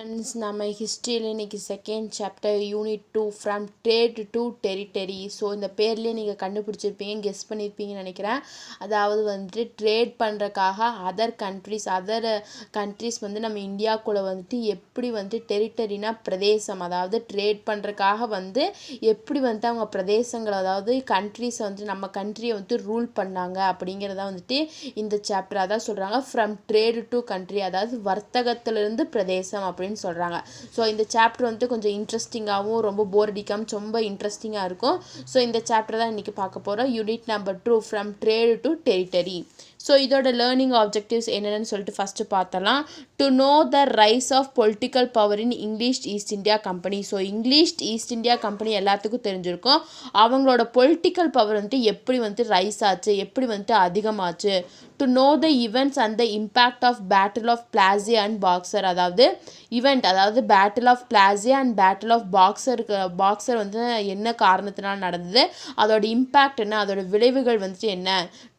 Friends, நம்ம ஹிஸ்ட்ரியில் இன்றைக்கி second chapter unit 2 from trade to territory. So இந்த பேர்லேயே நீங்கள் கண்டுபிடிச்சிருப்பீங்க, கெஸ் பண்ணியிருப்பீங்கன்னு நினைக்கிறேன். அதாவது வந்துட்டு ட்ரேட் பண்ணுறக்காக அதர் கண்ட்ரிஸ் வந்து நம்ம இந்தியாவுக்குள்ளே வந்துட்டு எப்படி வந்துட்டு டெரிட்டரினா பிரதேசம், அதாவது ட்ரேட் பண்ணுறக்காக வந்து எப்படி வந்துட்டு அவங்க பிரதேசங்கள், அதாவது கண்ட்ரிஸை வந்து நம்ம கண்ட்ரியை வந்து ரூல் பண்ணாங்க அப்படிங்கிறத வந்துட்டு இந்த சாப்டர் அதான் சொல்கிறாங்க. ஃப்ரம் ட்ரேட் டு கண்ட்ரி, அதாவது வர்த்தகத்திலிருந்து பிரதேசம் அப்படின்னு சொல்கிறாங்க. ஸோ இந்த சாப்டர் வந்து கொஞ்சம் இன்ட்ரெஸ்டிங்காகவும் ரொம்ப போர் அடிக்காமல் ரொம்ப இன்ட்ரெஸ்டிங்காக இருக்கும். ஸோ இந்த சாப்டர் தான் இன்றைக்கி பார்க்க போகிறோம். Unit number 2 from trade to territory. So இதோட லேர்னிங் ஆப்ஜெக்டிவ்ஸ் என்னென்னு சொல்லிட்டு ஃபஸ்ட்டு பார்த்தலாம். To know the rise of political power in English East India company. So English East India company எல்லாத்துக்கும் தெரிஞ்சிருக்கும். அவங்களோட பொலிட்டிக்கல் பவர் வந்துட்டு எப்படி வந்துட்டு ரைஸ் ஆச்சு, எப்படி வந்துட்டு அதிகமாச்சு. To know the events and the impact of battle of Plassey and Buxar. அதாவது ஈவெண்ட், அதாவது battle of Plassey and battle of Buxar வந்து என்ன காரணத்தினால் நடந்தது, அதோட இம்பேக்ட் என்ன, அதோட விளைவுகள் வந்துட்டு என்ன.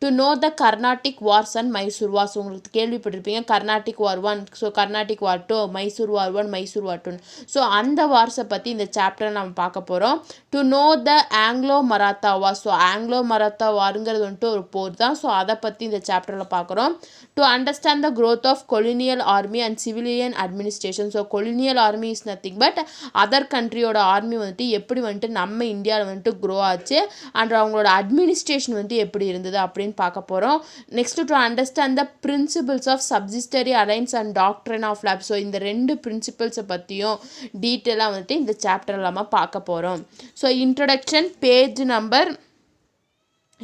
To know the Carnatic wars and Mysore wars. உங்களுக்கு கேள்விப்பட்டிருப்பீங்க Carnatic war 1, so Carnatic war 2, Mysore war 1, Mysore war 2. So அந்த வார்ஸை பற்றி இந்த சாப்டர் நம்ம பார்க்க போகிறோம். To know the Anglo Maratha war. So Anglo Maratha வாருங்கிறது வந்துட்டு ஒரு போர் தான். ஸோ அதை பற்றி இந்த சாப்டரில் பார்க்குறோம். To understand the growth of colonial army and civilian administration. So colonial army is nothing but other கண்ட்ரியோட ஆர்மி வந்துட்டு எப்படி வந்துட்டு நம்ம இந்தியாவில் வந்துட்டு க்ரோ ஆச்சு அண்ட் அவங்களோட அட்மினிஸ்ட்ரேஷன் வந்துட்டு எப்படி இருந்தது அப்படின்னு பார்க்க போகிறோம். Next to understand the principles of subsidiary alliance and doctrine of lapse. So இந்த ரெண்டு பிரின்சிபிள்ஸை பற்றியும் டீட்டெயிலாக வந்துட்டு இந்த சாப்டரில் நம்ம பார்க்க போகிறோம். ஸோ இன்ட்ரடக்ஷன் பேஜ் நம்பர்,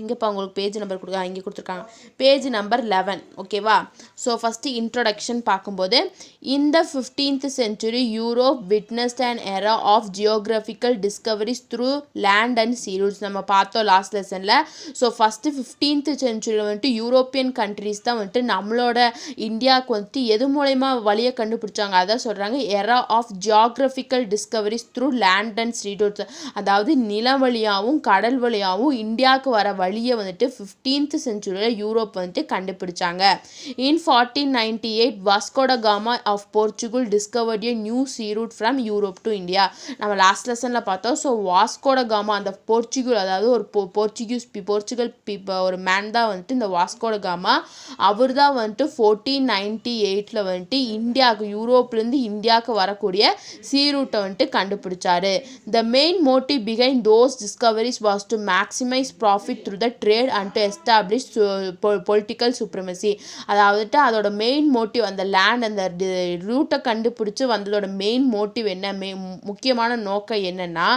இங்கேப்பா உங்களுக்கு பேஜ் நம்பர் இங்கே கொடுத்துருக்காங்க, பேஜ் நம்பர் 11. ஓகேவா. ஸோ ஃபஸ்ட்டு இன்ட்ரொடக்ஷன் பார்க்கும்போது, இந்த 15th century Europe witnessed and era of geographical discoveries through land and sea routes. நம்ம பார்த்தோம் லாஸ்ட் லெசனில். ஸோ ஃபஸ்ட்டு 15th century வந்துட்டு யூரோப்பியன் கண்ட்ரிஸ் தான் வந்துட்டு நம்மளோட இந்தியாவுக்கு வந்துட்டு எது மூலயமா வழியை கண்டுபிடிச்சாங்க, அதான் சொல்கிறாங்க era of geographical discoveries through land and sea routes. அதாவது நில வழியாகவும் கடல் வழியாகவும் இந்தியாவுக்கு வர வழியை வந்துட்டு 15th century யூரோப் வந்துட்டு கண்டுபிடிச்சாங்க. இன் 1498 Vasco da Gama of Portugal discovered a new sea route from Europe to India. நம்ம லாஸ்ட் லெசனில் பார்த்தோம். ஸோ வாஸ்கோ ட காமா அந்த போர்ச்சுகல், அதாவது ஒரு போர்ச்சுகல் ஒரு மேன் தான் வந்துட்டு இந்த வாஸ்கோ ட காமா. அவர் தான் வந்துட்டு 1498 வந்துட்டு இந்தியாவுக்கு, யூரோப்லேருந்து இந்தியாவுக்கு வரக்கூடிய சீ ரூட்டை வந்துட்டு கண்டுபிடிச்சாரு. The main motive behind those discoveries was to maximise profit through the trade and to establish political supremacy. அதாவது அதோட மெயின் மோட்டிவ், அந்த லேண்ட் அந்த ரூட்டை கண்டுபிடிச்சி வந்ததோட மெயின் மோட்டிவ் என்ன, முக்கியமான நோக்கம் என்னென்னா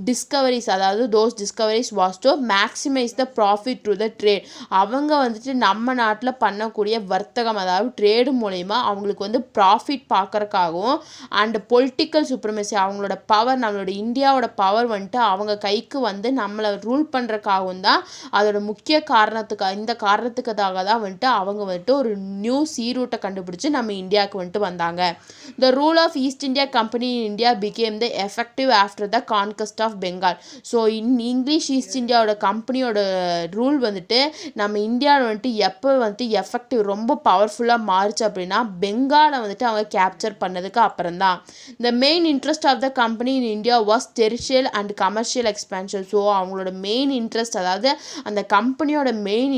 டிஸ்கவரிஸ், அதாவது those discoveries was to maximise the profit through the trade. அவங்க வந்துட்டு நம்ம நாட்டில் பண்ணக்கூடிய வர்த்தகம், அதாவது ட்ரேடு மூலயமா அவங்களுக்கு வந்து ப்ராஃபிட் பார்க்கறக்காகவும் அண்ட் பொலிட்டிக்கல் சுப்ரமசி, அவங்களோட பவர், நம்மளோட இந்தியாவோட பவர் வந்துட்டு அவங்க கைக்கு வந்து நம்மளை ரூல் பண்ணுறக்காகவும் தான். அதோட முக்கிய இந்த காரணத்துக்காக தான் வந்துட்டு அவங்க வந்துட்டு ஒரு நியூ சீ ரூட்டை கண்டுபிடிச்சு நம்ம இந்தியாவுக்கு வந்துட்டு வந்தாங்க. The rule of East India company in India became the effective after the conquest of Bengal. So English ஈஸ்ட் இந்தியாவோட கம்பெனியோட ரூல் வந்துட்டு நம்ம இந்தியாவில் வந்துட்டு எப்போ வந்துட்டு எஃபெக்டிவ் ரொம்ப பவர்ஃபுல்லாக மாறுச்சு அப்படின்னா பெங்காலை வந்துட்டு அவங்க கேப்சர் பண்ணதுக்கு அப்புறம் தான். The main interest of the company in India was territorial and commercial expansion. So அவங்களோட மெயின் இன்ட்ரெஸ்ட், அதாவது அந்த கம்பெனியோட மெயின்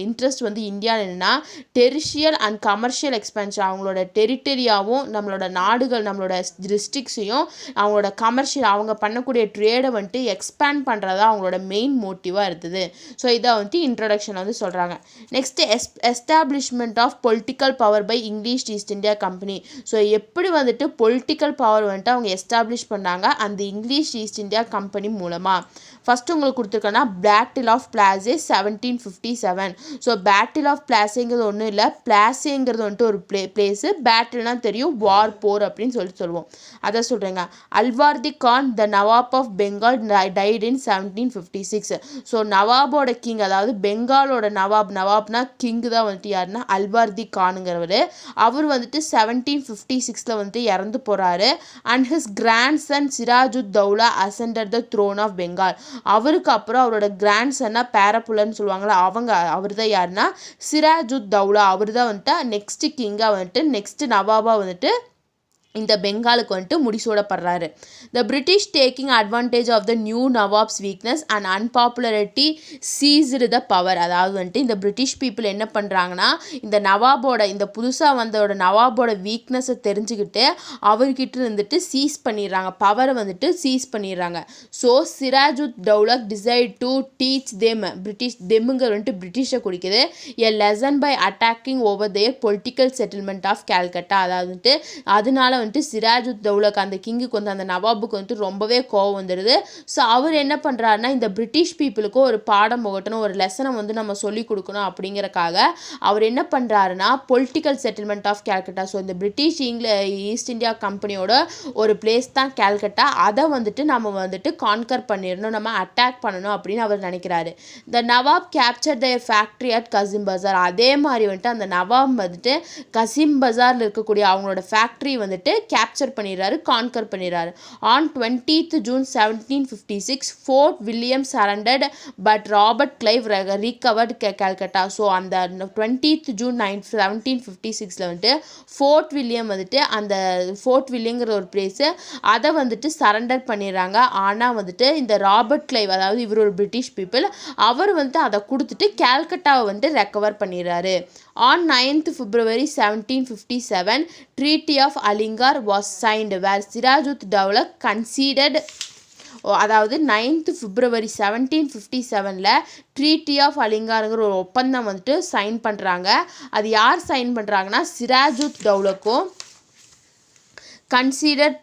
இன்ட்ரெஸ்ட் வந்து இந்தியாவில் என்னென்னா டெரிஷியல் அண்ட் கமர்ஷியல் எக்ஸ்பென்ஷன். அவங்களோட டெரிட்டரியாகவும் நம்மளோட நாடுகள், நம்மளோட டிஸ்ட்ரிக்ஸையும் அவங்களோட கமர்ஷியல், அவங்க பண்ணக்கூடிய ட்ரேடை வந்துட்டு எக்ஸ்பேண்ட் பண்ணுறதா அவங்களோட மெயின் மோட்டிவாக இருந்தது. ஸோ இதை வந்துட்டு இன்ட்ரடக்ஷன் வந்து சொல்கிறாங்க. Next establishment of political power by English East India company. So எப்படி வந்துட்டு பொலிட்டிக்கல் பவர் வந்துட்டு அவங்க எஸ்டாப்ளிஷ் பண்ணாங்க அந்த இங்கிலீஷ் ஈஸ்ட் இந்தியா கம்பெனி மூலமாக. ஃபஸ்ட்டு உங்களுக்கு கொடுத்துருக்கேன்னா battle of Plassey 1757. So battle of பிளாஸேங்கிறது ஒன்றும் இல்லை, பிளாஸேங்கிறது வந்துட்டு ஒரு பிளேஸு, பேட்டில்னால் தெரியும் வார், போர் அப்படின்னு சொல்லுவோம். அதை சொல்கிறேங்க. Alivardi Khan the nawab of Bengal died in 1756. So நவாபோட கிங், அதாவது பெங்காலோட நவாப்னா கிங்கு தான் வந்துட்டு யாருன்னா அல்வார்தி கானுங்கிறவர். அவர் வந்துட்டு 1756 வந்துட்டு இறந்து போகிறாரு. And his grandson Sirajud Daulah ascended the throne of Bengal. அவருக்கு அப்புறம் அவரோட கிராண்ட் சன்னா பேரப்புலன்னு சொல்லுவாங்களா, அவர் தான் யாருன்னா சிராஜுத் தௌலா. அவர் தான் வந்துட்டு நெக்ஸ்ட் கிங்காக வந்துட்டு நெக்ஸ்ட் நவாபா வந்துட்டு இந்த பெங்காலுக்கு வந்துட்டு முடிசூடப்படுறாரு. The British taking advantage of the new nawab's weakness and unpopularity seized the power. அதாவது வந்துட்டு இந்த பிரிட்டிஷ் பீப்புள் என்ன பண்ணுறாங்கன்னா, இந்த நவாபோட இந்த புதுசாக வந்தோட நவாபோட வீக்னஸை தெரிஞ்சுக்கிட்டு அவர்கிட்ட இருந்துட்டு சீஸ் பண்ணிடுறாங்க, பவரை வந்துட்டு சீஸ் பண்ணிடுறாங்க. So Sirajud Daulah decide to teach them, British தெம்முங்க வந்துட்டு பிரிட்டிஷை குடிக்குது, a lesson by attacking over their political settlement of Calcutta. அதாவது வந்துட்டு அதனால வந்துட்டு சிராஜுத் தௌலக் அந்த கிங்குக்கு வந்து அந்த நவாபுக்கு வந்துட்டு ரொம்பவே கோவம் வந்துடுது. ஸோ அவர் என்ன பண்ணுறாருன்னா, இந்த பிரிட்டிஷ் பீப்புளுக்கு ஒரு பாடம் போகட்டணும், ஒரு லெசனை வந்து நம்ம சொல்லிக் கொடுக்கணும் அப்படிங்கிறக்காக அவர் என்ன பண்ணுறாருன்னா political settlement of Calcutta. So இந்த பிரிட்டிஷ் ஈஸ்ட் இந்தியா கம்பெனியோட ஒரு பிளேஸ் தான் கேல்கட்டா, அதை வந்துட்டு நம்ம வந்துட்டு கான்கர் பண்ணிடணும், நம்ம அட்டாக் பண்ணணும் அப்படின்னு அவர் நினைக்கிறாரு. த நவாப் capture the factory at Qasem பஜார். அதே மாதிரி வந்துட்டு அந்த நவாப் வந்துட்டு கசிம் பஜாரில் இருக்கக்கூடிய அவங்களோட ஃபேக்ட்ரி வந்துட்டு கேப்சர் பண்ணிடுறாரு, கான்கர் பண்ணிடுறாரு. On 20th June 1756 Fort William surrendered but Robert Clive recovered Calcutta. So அந்த 20th June 1756 வந்துட்டு ஃபோர்ட் வில்லியம் வந்துட்டு அந்த ஃபோர்ட் வில்லியங்கிற ஒரு பிளேஸு அதை வந்துட்டு சரண்டர் பண்ணிடுறாங்க. ஆனால் வந்துட்டு இந்த ராபர்ட் கிளைவ், அதாவது இவர் ஒரு பிரிட்டிஷ் பீப்புள், அவர் வந்துட்டு அதை கொடுத்துட்டு கேல்கட்டாவை வந்துட்டு ரெக்கவர் பண்ணிடுறாரு. On 9th February 1757, Treaty of Aligarh was signed where Sirajud Dowlah conceded. அதாவது 9th February 1757 ட்ரீட்டி ஆஃப் அலிகார்ங்கிற ஒரு ஒப்பந்தம் வந்துட்டு சைன் பண்ணுறாங்க. அது யார் சைன் பண்ணுறாங்கன்னா, சிராஜுத் டவுலக்கும் consider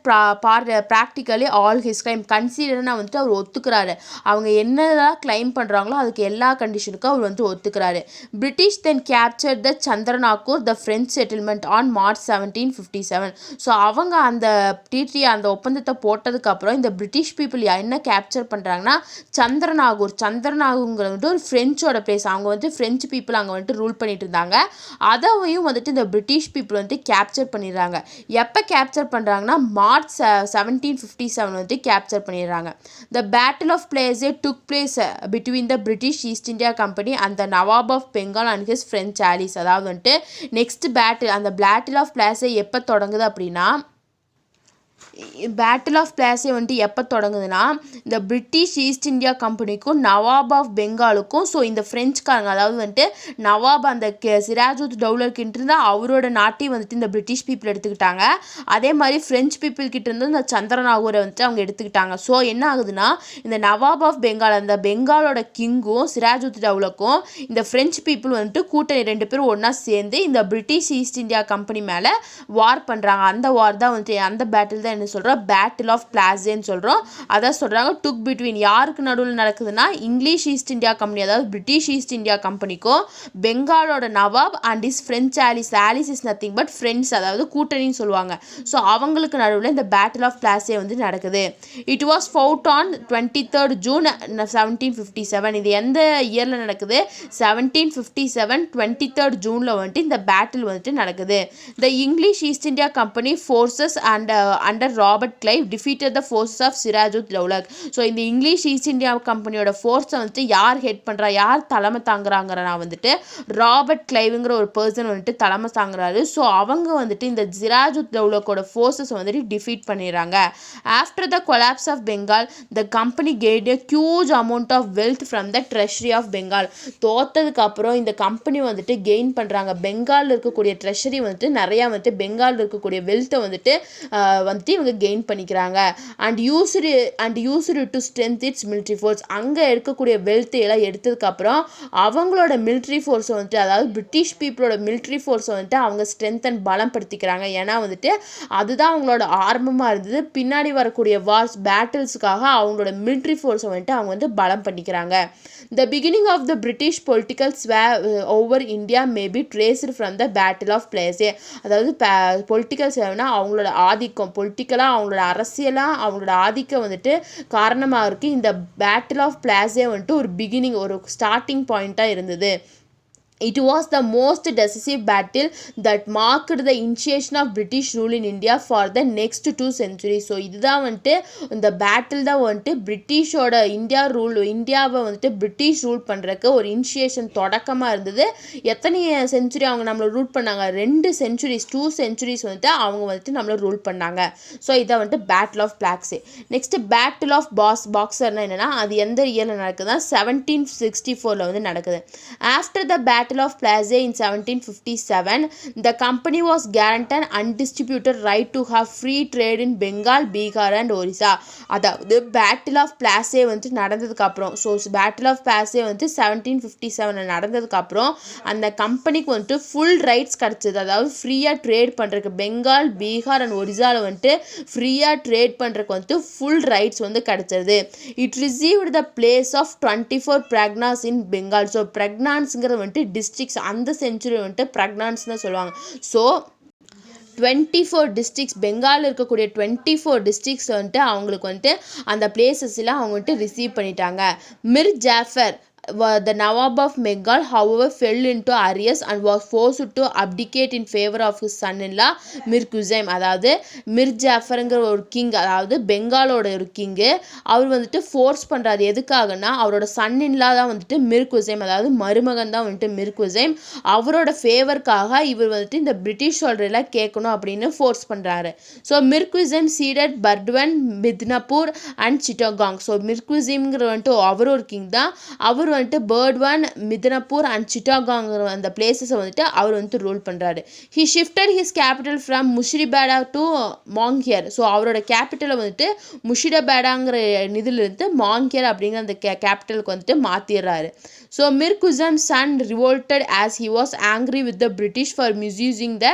practically all his claim. கன்சிடர்னா வந்துட்டு அவர் ஒத்துக்கிறாரு, அவங்க என்னதான் கிளைம் பண்ணுறாங்களோ அதுக்கு எல்லா கண்டிஷனுக்கும் அவர் வந்து ஒத்துக்கிறாரு. British then capture the Chandernagore the French settlement on March 1757. So அவங்க அந்த ட்ரீட்டி அந்த ஒப்பந்தத்தை போட்டதுக்கப்புறம் இந்த பிரிட்டிஷ் பீப்புள் என்ன கேப்சர் பண்ணுறாங்கன்னா, சந்திரநாகூருங்கிற வந்துட்டு ஒரு ஃப்ரெஞ்சோட பிளேஸ், அவங்க வந்து ஃப்ரெஞ்சு பீப்புள் அங்கே வந்துட்டு ரூல் பண்ணிட்டு இருந்தாங்க, அதையும் வந்துட்டு இந்த பிரிட்டிஷ் பீப்புள் வந்துட்டு கேப்சர் பண்ணிடுறாங்க. எப்போ கேப்சர் பண்ணுறாங்கன்னா, March 1757 வந்து கேப்சர் பண்ணிடுறாங்க. The battle of Plassey took place between the British East India Company and the nawab of Bengal and his French allies. அதாவது வந்துட்டு நெக்ஸ்ட் பேட்டில், அந்த பேட்டில் ஆஃப் பிளேஸே எப்போ தொடங்குது அப்படின்னா, பேட்டில் ஆஃப் பிளேஸே வந்துட்டு எப்போ தொடங்குதுன்னா, இந்த பிரிட்டிஷ் ஈஸ்ட் இந்தியா கம்பெனிக்கும் நவாப் ஆஃப் பெங்காலுக்கும், ஸோ இந்த ஃப்ரெஞ்சுக்காரங்க, அதாவது வந்துட்டு நவாப் அந்த சிராஜுத் டவுலர்கிட்ட இருந்தால் அவரோட நாட்டையும் வந்துட்டு இந்த பிரிட்டிஷ் பீப்புள் எடுத்துக்கிட்டாங்க, அதே மாதிரி ஃப்ரெஞ்ச் பீப்புள் கிட்ட இருந்து இந்த சந்திரநாகூரை வந்துட்டு அவங்க எடுத்துக்கிட்டாங்க. ஸோ என்ன ஆகுதுன்னா, இந்த நவாப் ஆஃப் பெங்கால் அந்த பெங்காலோட கிங்கும் சிராஜுத் டவுலக்கும் இந்த ஃப்ரெஞ்ச் பீப்புள் வந்துட்டு கூட்டணி ரெண்டு பேரும் ஒன்றா சேர்ந்து இந்த பிரிட்டிஷ் ஈஸ்ட் இந்தியா கம்பெனி மேலே வார் பண்ணுறாங்க. அந்த வார் தான் வந்துட்டு, அந்த பேட்டில் தான் என்ன சொல்கிறோம், பேட்டில் ஆஃப் பிளாஸேன்னு சொல்கிறோம். அதான் சொல்கிறாங்க டுக் பிட்வீன், யாருக்கு நடுவில் நடக்குதுன்னா இங்கிலீஷ் ஈஸ்ட் இந்தியா கம்பெனி, அதாவது பிரிட்டிஷ் ஈஸ்ட் இந்தியா கம்பெனிக்கும் பெங்காலோட nawab and is French allies. Allies is nothing but friends, அதாவது கூட்டணின்னு சொல்லுவாங்க. ஸோ அவங்களுக்கு நடுவில் இந்த பேட்டில் ஆஃப் பிளாஸே வந்து நடக்குது. It was fought on 23rd June 1757. இது எந்த இயரில் நடக்குது, 1757 23rd June வந்துட்டு இந்த பேட்டில் வந்துட்டு நடக்குது. The English East India Company forces and under Robert Clive defeated the forces of Sirajud Daulah. So இந்த இங்கிலீஷ் ஈஸ்ட் இந்தியா கம்பெனியோட ஃபோர்ஸை வந்துட்டு யார் ஹெட் பண்ணுறா, யார் தலைமை தாங்குறாங்கிறனா வந்துட்டு ராபர்ட் கிளைவுங்கிற ஒரு பர்சன் வந்துட்டு தலைமை தாங்குறாரு. ஸோ அவங்க வந்துட்டு இந்த சிராஜுத் டவுலக்கோட ஃபோர்ஸஸ் வந்துட்டு டிஃபீட் பண்ணிடுறாங்க. After the collapse of Bengal the company gained a huge amount of wealth from the treasury of Bengal. தோத்ததுக்கு அப்புறம் இந்த கம்பெனி வந்துட்டு கெயின் பண்ணுறாங்க, பெங்காலில் இருக்கக்கூடிய ட்ரெஷரி வந்துட்டு நிறையா வந்துட்டு பெங்காலில் இருக்கக்கூடிய வெல்த்தை வந்துட்டு இவங்க கெயின் பண்ணிக்கிறாங்க. And used to strength it's military force. அங்கே இருக்கக்கூடிய வெல்த் எல்லாம் எடுத்ததுக்கப்புறம் அவங்களோட மிலிட்ரி ஃபோர்ஸை வந்துட்டு, அதாவது பிரிட்டிஷ் பீப்புளோட மிலிட்ரி ஃபோர்ஸை வந்துட்டு அவங்க ஸ்ட்ரென்த் அண்ட் பலப்படுத்திக்கிறாங்க. ஏன்னா வந்துட்டு அதுதான் அவங்களோட ஆரம்பமாக இருந்தது. பின்னாடி வரக்கூடிய வார்ஸ் பேட்டில்ஸுக்காக அவங்களோட மிலிட்ரி ஃபோர்ஸை வந்துட்டு அவங்க வந்து பலம் பண்ணிக்கிறாங்க. The beginning of the British political sway over India may be traced from the Battle of Plassey. அதாவது பொலிட்டிக்கல் சேவைனா அவங்களோட ஆதிக்கம், பொலிட்டிக்கலாக அவங்களோட அரசியலாக அவங்களோட ஆதிக்கம் வந்துட்டு காரணமாக இருக்குது. இந்த பேட்டில் ஆஃப் பிளாஸே வந்துட்டு ஒரு பிகினிங், ஒரு ஸ்டார்டிங் பாயிண்ட்டாக இருந்தது. It was the most decisive battle that marked the initiation of British rule in India for the next 2 centuries. So இதுதான் வந்துட்டு இந்த பேட்டில் தான் வந்துட்டு பிரிட்டிஷோட இந்தியாவை வந்துட்டு பிரிட்டிஷ் ரூல் பண்ணுறக்கு ஒரு இனிஷியேஷன் தொடக்கமாக இருந்தது. எத்தனை செஞ்சுரி அவங்க நம்மளை ரூல் பண்ணாங்க? 2 செஞ்சுரிஸ் வந்துட்டு அவங்க வந்துட்டு நம்மளை ரூல் பண்ணாங்க. ஸோ இதை வந்துட்டு battle of Plassey. Next battle of பாக்ஸர்னா என்னென்னா அது எந்த இயரில் நடக்குதுன்னா 1764 வந்து நடக்குது. After the battle of Plassey in 1757, the company was guaranteed undisputed right to have free trade in Bengal, Bihar and Orissa. அதாவது பேட்டில் ஆஃப் பிளாஸே வந்துட்டு நடந்ததுக்கு அப்புறம், ஸோ பேட்டில் ஆஃப் பிளாஸே வந்துட்டு 1757 நடந்ததுக்கு அப்புறம் அந்த கம்பெனிக்கு வந்துட்டு ஃபுல் ரைட்ஸ் கிடச்சிது. அதாவது ஃப்ரீயாக ட்ரேட் பண்ணுறதுக்கு பெங்கால், பீகார் அண்ட் ஒரிசாவில் வந்துட்டு ஃப்ரீயாக ட்ரேட் பண்ணுறதுக்கு வந்துட்டு ஃபுல் ரைட்ஸ் வந்து கிடச்சிருது. It received the place of 24 parganas in Bengal. So பிரக்னான்ஸுங்கிறது வந்துட்டு டிஸ்ட்ரிக்ஸ், அந்த செஞ்சுரி வந்துட்டு பிரக்னான்ஸ் தான் சொல்லுவாங்க. ஸோ 24 டிஸ்ட்ரிக்ஸ், பெங்காலில் இருக்கக்கூடிய 24 டிஸ்ட்ரிக்ஸ் வந்துட்டு அவங்களுக்கு வந்துட்டு அந்த பிளேசஸ்லாம் அவங்க வந்துட்டு ரிசீவ் பண்ணிட்டாங்க. Mir Jaffer the Nawab of Bengal however fell into arrears and was forced to abdicate in favor of his son-in-law Mir குசைம். அதாவது மிர் ஜாஃபருங்கிற ஒரு கிங், அதாவது பெங்காலோட ஒரு கிங்கு, அவர் வந்துட்டு ஃபோர்ஸ் பண்ணுறாரு. எதுக்காகனா அவரோட சன்-இன்லா தான் வந்துட்டு மிர் குசைம், அதாவது மருமகன் தான் வந்துட்டு மிர் குசைம். அவரோட ஃபேவருக்காக இவர் வந்துட்டு இந்த பிரிட்டிஷ் சொல்கிறதெல்லாம் கேட்கணும் அப்படின்னு ஃபோர்ஸ் பண்ணுறாரு. So Mir Qasim ceded Burdwan, Midnapore and Chittagong. So Mir குசைம்ங்கிற வந்துட்டு அவர் ஒரு கிங் தான். அவர் வந்துட்டு பர்ட்வான், மித்னப்பூர் அண்ட் சிட்டகாங் அந்த பிளேசஸை வந்துட்டு அவர் வந்துட்டு ரூல் பண்ணுறாரு. He shifted his capital from Murshidabad to Monghyr. So அவரோட கேபிட்டலை வந்துட்டு முஷிரிபேடாங்கிற இதிலிருந்து மாங்கியர் அப்படிங்கிற அந்த கேபிட்டலுக்கு வந்துட்டு மாற்றிடுறாரு. So Mir Qasim's son revolted as he was angry with the British for misusing the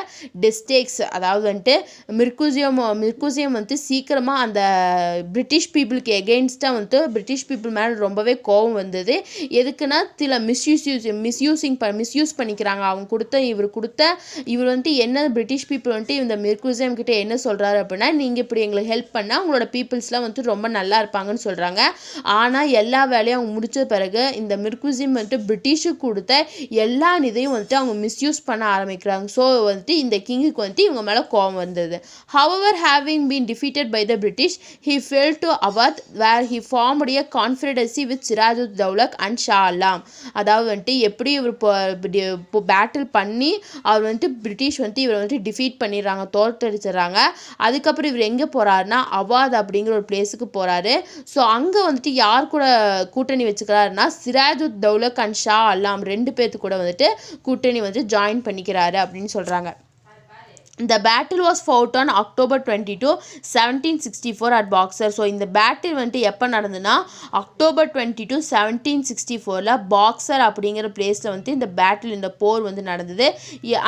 dastaks. அதாவது வந்துட்டு மிர்குசியம் வந்துட்டு சீக்கிரமாக அந்த பிரிட்டிஷ் பீப்புளுக்கு எகெயின்ஸ்டாக வந்துட்டு பிரிட்டிஷ் பீப்புள் மேலே ரொம்பவே கோபம் வந்தது. எதுக்குன்னா சில மிஸ்யூஸ் பண்ணிக்கிறாங்க. அவங்க இவர் வந்துட்டு என்ன பிரிட்டிஷ் பீப்புள் வந்துட்டு இந்த மிர் குசைம் கிட்ட என்ன சொல்கிறாரு அப்படின்னா, நீங்கள் இப்படி எங்களுக்கு ஹெல்ப் பண்ணால் உங்களோட பீப்புள்ஸ்லாம் வந்துட்டு ரொம்ப நல்லா இருப்பாங்கன்னு சொல்கிறாங்க. ஆனால் எல்லா வேலையும் அவங்க முடிச்ச பிறகு இந்த மிர் குசைம் வந்துட்டு பிரிட்டிஷுக்கு கொடுத்த எல்லா இதையும் வந்துட்டு அவங்க மிஸ்யூஸ் பண்ண ஆரம்பிக்கிறாங்க. ஸோ வந்துட்டு இந்த கிங்குக்கு வந்துட்டு இவங்க மேலே கோபம் வந்தது. However, having been defeated by the British, he fell to Awadh where he formed a confederacy with Siraj-ud-Dawla and Shah Alam. அதாவது வந்துட்டு எப்படி இவர் இப்போ பேட்டில் பண்ணி அவர் வந்துட்டு பிரிட்டிஷ் வந்துட்டு இவர் வந்துட்டு டிஃபீட் பண்ணிடுறாங்க, தோற்கடிச்சிடுறாங்க. அதுக்கப்புறம் இவர் எங்கே போகிறாருன்னா அவாத் அப்படிங்கிற ஒரு பிளேஸுக்கு போகிறாரு. ஸோ அங்கே வந்துட்டு யார் கூட கூட்டணி வச்சுக்கிறாருன்னா சிராஜ்-உத்-தௌலா அண்ட் ஷா அலாம் 2 பேர்த்து கூட வந்துட்டு கூட்டணி வந்து ஜாயின் பண்ணிக்கிறாரு அப்படின்னு சொல்கிறாங்க. The battle was fought on October 22, 1764 at Boxer. So இந்த பேட்டில் வந்துட்டு எப்போ நடந்ததுன்னா அக்டோபர் 22, 1764 பாக்ஸர் அப்படிங்கிற பிளேஸில் வந்துட்டு இந்த போர் வந்து நடந்தது.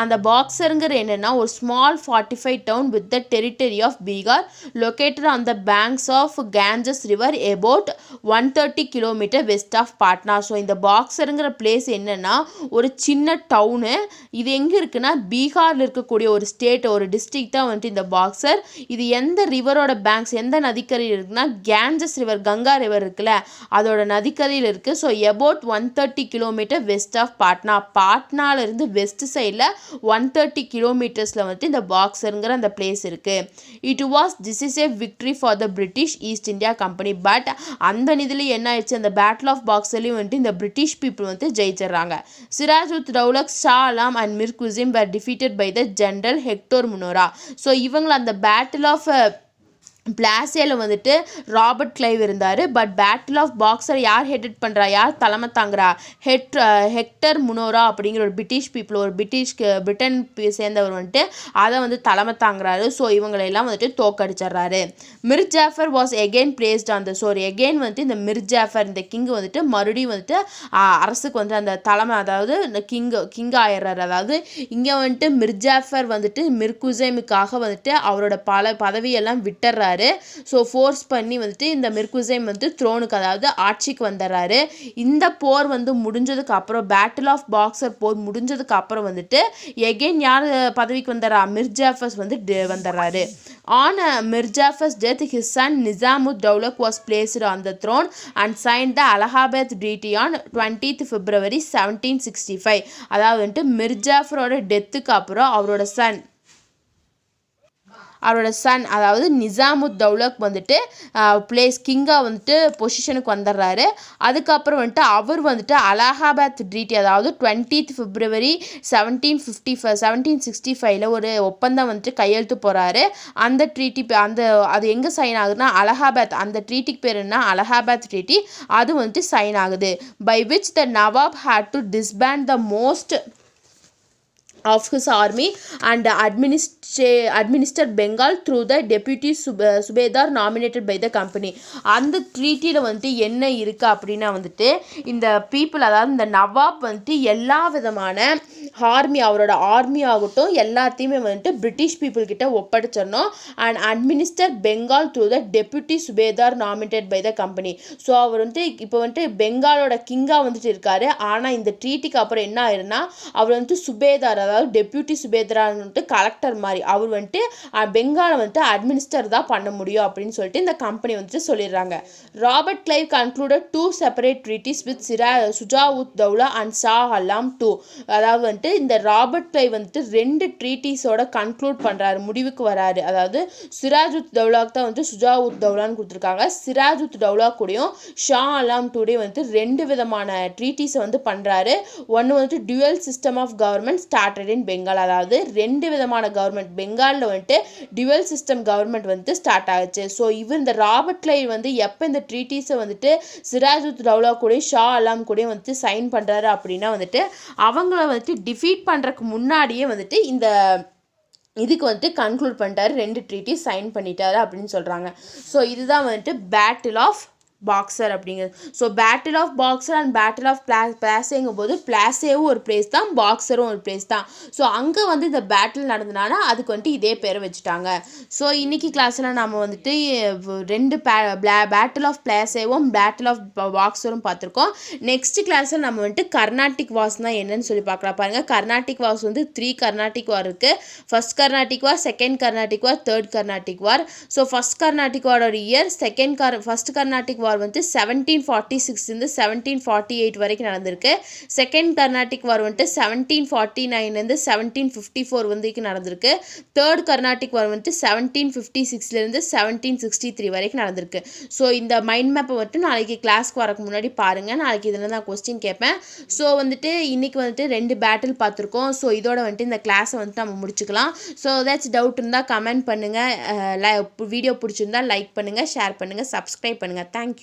அந்த பாக்ஸருங்கிற என்னென்னா ஒரு small fortified town with the territory of Bihar located on the banks of Ganges river about 130 km west of Patna. So இந்த பாக்ஸருங்கிற பிளேஸ் என்னென்னா ஒரு சின்ன டவுனு. இது எங்கே இருக்குன்னா பீகாரில் இருக்கக்கூடிய ஒரு ஸ்டேட், ஒரு டிஸ்ட்ரிக்ட் தான் வந்துட்டு இந்த பாக்ஸர். இது எந்த ரிவரோட பேங்க்ஸ், எந்த நதிக்கரையில் இருக்குன்னா கேஞ்சஸ் ரிவர், கங்கா ரிவர் இருக்குல்ல அதோட நதிக்கரையில் இருக்குது. So about 130 km west of Patna. பாட்னாவிலேருந்து வெஸ்ட் சைடில் 130 km வந்துட்டு இந்த பாக்ஸருங்கிற அந்த பிளேஸ் இருக்குது. It was decisive victory for the British East India Company. But அந்த இதில் என்ன ஆயிடுச்சு, அந்த பேட்டில் ஆஃப் பாக்ஸர்லையும் வந்துட்டு இந்த பிரிட்டிஷ் பீப்புள் வந்து ஜெயிச்சிடுறாங்க. Siraj ud Daulah, Shah Alam and Mir Qasim were defeated by the general Hector Munro. So இவங்களை அந்த பேட்டில் ஆஃப் பிளாஸேல வந்துட்டு ராபர்ட் கிளைவ் இருந்தார். பட் பேட்டில் ஆஃப் பாக்ஸர் யார் ஹெட் பண்ணுறா, யார் தலைமை தாங்குறா, ஹெக்டர் முனோரா அப்படிங்கிற ஒரு பிரிட்டிஷ் பீப்புள், ஒரு பிரிட்டன் சேர்ந்தவர் வந்துட்டு அதை வந்து தலைமை தாங்குறாரு. ஸோ இவங்களெல்லாம் வந்துட்டு தோக்கடிச்சிட்றாரு. Mir Jafar was again placed on the சோர். எகெயின் வந்துட்டு இந்த மிர் ஜாஃபர் இந்த கிங் வந்துட்டு மறுபடியும் வந்துட்டு அரசுக்கு வந்து அந்த தலைமை, அதாவது இந்த கிங் ஆயிடுறாரு. அதாவது இங்கே வந்துட்டு மிர் ஜாஃபர் வந்துட்டு மிர் குசைமுக்காக வந்துட்டு அவரோட பல பதவியெல்லாம் விட்டுறாரு. பண்ணுறாரு. ஸோ ஃபோர்ஸ் பண்ணி வந்துட்டு இந்த மிர்குசைம் வந்து த்ரோனுக்கு அதாவது ஆட்சிக்கு வந்துடுறாரு. இந்த போர் வந்து முடிஞ்சதுக்கு அப்புறம் பேட்டில் ஆஃப் பாக்ஸர் போர் முடிஞ்சதுக்கு அப்புறம் வந்துட்டு எகெயின் யார் பதவிக்கு வந்துடுறா, மிர் ஜாஃபர் வந்து வந்துடுறாரு. On Mir Jafar's death, his son Nizam-ud-Dawla was placed on the throne and signed the Allahabad Treaty on 20th February 1765. அதாவது வந்துட்டு மிர் ஜாஃபரோட டெத்துக்கு அப்புறம் அவரோட சன் அதாவது நிசாமுத்-தௌலாக்கு வந்துட்டு கிங்காக வந்துட்டு பொசிஷனுக்கு வந்துடுறாரு. அதுக்கப்புறம் வந்துட்டு அவர் வந்துட்டு அலகாபாத் ட்ரீட்டி அதாவது 20th February 1765 ஒரு ஒப்பந்தம் வந்துட்டு கையெழுத்து போகிறாரு. அந்த ட்ரீட்டி அது எங்கே சைன் ஆகுதுன்னா அலகாபாத், அந்த ட்ரீட்டிக்கு பேர் என்ன, அலகாபாத் ட்ரீட்டி. அது வந்துட்டு சைன் ஆகுது. By which the nawab had to disband the most of his army and administer Bengal through the deputy subedar nominated by the company. அந்த ட்ரீட்டியில் வந்துட்டு என்ன இருக்குது அப்படின்னா வந்துட்டு இந்த பீப்புள் அதாவது இந்த நவாப் வந்துட்டு எல்லா விதமான அவரோட ஆர்மி ஆகட்டும் எல்லாத்தையுமே வந்துட்டு பிரிட்டிஷ் பீப்புள் கிட்ட ஒப்படைச்சிடணும். And administer Bengal through the deputy subedar nominated by the company. So அவர் வந்துட்டு இப்போ வந்துட்டு பெங்காலோட கிங்காக வந்துட்டு இருக்காரு. ஆனால் இந்த ட்ரீட்டிக்கு அப்புறம் என்ன ஆயிருன்னா அவர் வந்துட்டு சுபேதார் அதாவது டெப்யூட்டி சுபேதரான்னு வந்துட்டு கலெக்டர் மாதிரி அவர் வந்துட்டு பெங்காலை வந்துட்டு அட்மினிஸ்டர் தான் பண்ண முடியும் அப்படின்னு சொல்லிட்டு இந்த கம்பெனி வந்துட்டு சொல்லிடுறாங்க. Robert Clive concluded 2 separate treaties with Shuja ud Daulah and Shah Alam II. அதாவது வந்துட்டு இந்த ராபர்ட் கிளைவ் வந்துட்டு 2 ட்ரீட்டிஸோட கன்க்ளூட் பண்ணுறாரு, முடிவுக்கு வராரு. அதாவது சிராஜ்-உத்-தௌலாக்கு தான் வந்துட்டு சுஜா-உத்-தௌலான்னு கொடுத்துருக்காங்க. சிராஜ்-உத்-தௌலா கூடயும் ஷா அலாம் II வந்துட்டு 2 விதமான ட்ரீட்டிஸை வந்து பண்ணுறாரு. ஒன்று வந்துட்டு dual system of government started in Bengal, அதாவது 2 விதமான கவர்மெண்ட் பெங்காலில் வந்துட்டு டுவல் சிஸ்டம் கவர்மெண்ட் வந்துட்டு ஸ்டார்ட் ஆகுச்சு. ஸோ இந்த ராபர்ட் கிளைவ் வந்து எப்போ இந்த ட்ரீட்டிஸை வந்துட்டு சிராஜ்-உத்-தௌலா கூட ஷா அலாம் கூட வந்துட்டு சைன் பண்ணுறாரு அப்படின்னா வந்துட்டு அவங்கள வந்துட்டு டிஃபீட் பண்ணுறதுக்கு முன்னாடியே வந்துட்டு இந்த இதுக்கு வந்துட்டு கன்க்ளூட் பண்ணிட்டாரு, 2 ட்ரீட்டி சைன் பண்ணிட்டாரு அப்படின்னு சொல்கிறாங்க. ஸோ இதுதான் வந்துட்டு பேட்டில் ஆஃப் பாக்ஸர் அப்படிங்கிறது. So battle of Buxar and battle of பிளாசேங்கும் போது பிளாசேவும் ஒரு பிளேஸ் தான், பாக்ஸரும் ஒரு பிளேஸ் தான். ஸோ அங்கே வந்து இந்த பேட்டில் நடந்தனால அதுக்கு வந்துட்டு இதே பேரை வச்சுட்டாங்க. ஸோ இன்றைக்கி கிளாஸில் நம்ம வந்துட்டு 2 பேட்டில் ஆஃப் பிளாசேவும் பேட்டில் ஆஃப் பாக்ஸரும் பார்த்துருக்கோம். நெக்ஸ்ட் கிளாஸில் நம்ம வந்துட்டு கர்நாடிக் வார்ஸ்னால் என்னன்னு சொல்லி பார்க்கலாம். பாருங்கள், கர்நாடிக் வார்ஸ் வந்து 3 கர்நாடிக் வார் இருக்குது. First Carnatic war, second Carnatic war, third Carnatic war. So first Carnatic வாரோட இயர் ஃபர்ஸ்ட் கர்நாடிக் வார் வந்து 1746 இருந்து 1748 வரைக்கும் நடந்திருக்கு. செகண்ட் கர்நாடிக் வார் வந்துட்டு 1749 இருந்து 1754 வரைக்கும் நடந்திருக்கு. தேர்ட் கர்நாடிக் வார் வந்துட்டு 1756 இருந்து 1763 வரைக்கும் நடந்திருக்கு. ஸோ இந்த மைண்ட் மேப்பை வந்துட்டு நாளைக்கு கிளாஸ்க்கு வரக்கு முன்னாடி பாருங்கள். நாளைக்கு இதில் நான் கொஸ்டின் கேட்பேன். ஸோ வந்துட்டு இன்றைக்கி வந்துட்டு 2 பேட்டில் பார்த்துருக்கோம். ஸோ இதோட வந்துட்டு இந்த கிளாஸை வந்துட்டு நம்ம முடிச்சுக்கலாம். ஸோ ஏதாச்சும் டவுட் இருந்தால் கமெண்ட் பண்ணுங்கள். வீடியோ பிடிச்சிருந்தால் லைக் பண்ணுங்கள், ஷேர் பண்ணுங்கள், சப்ஸ்கிரைப் பண்ணுங்கள். தேங்க்யூ.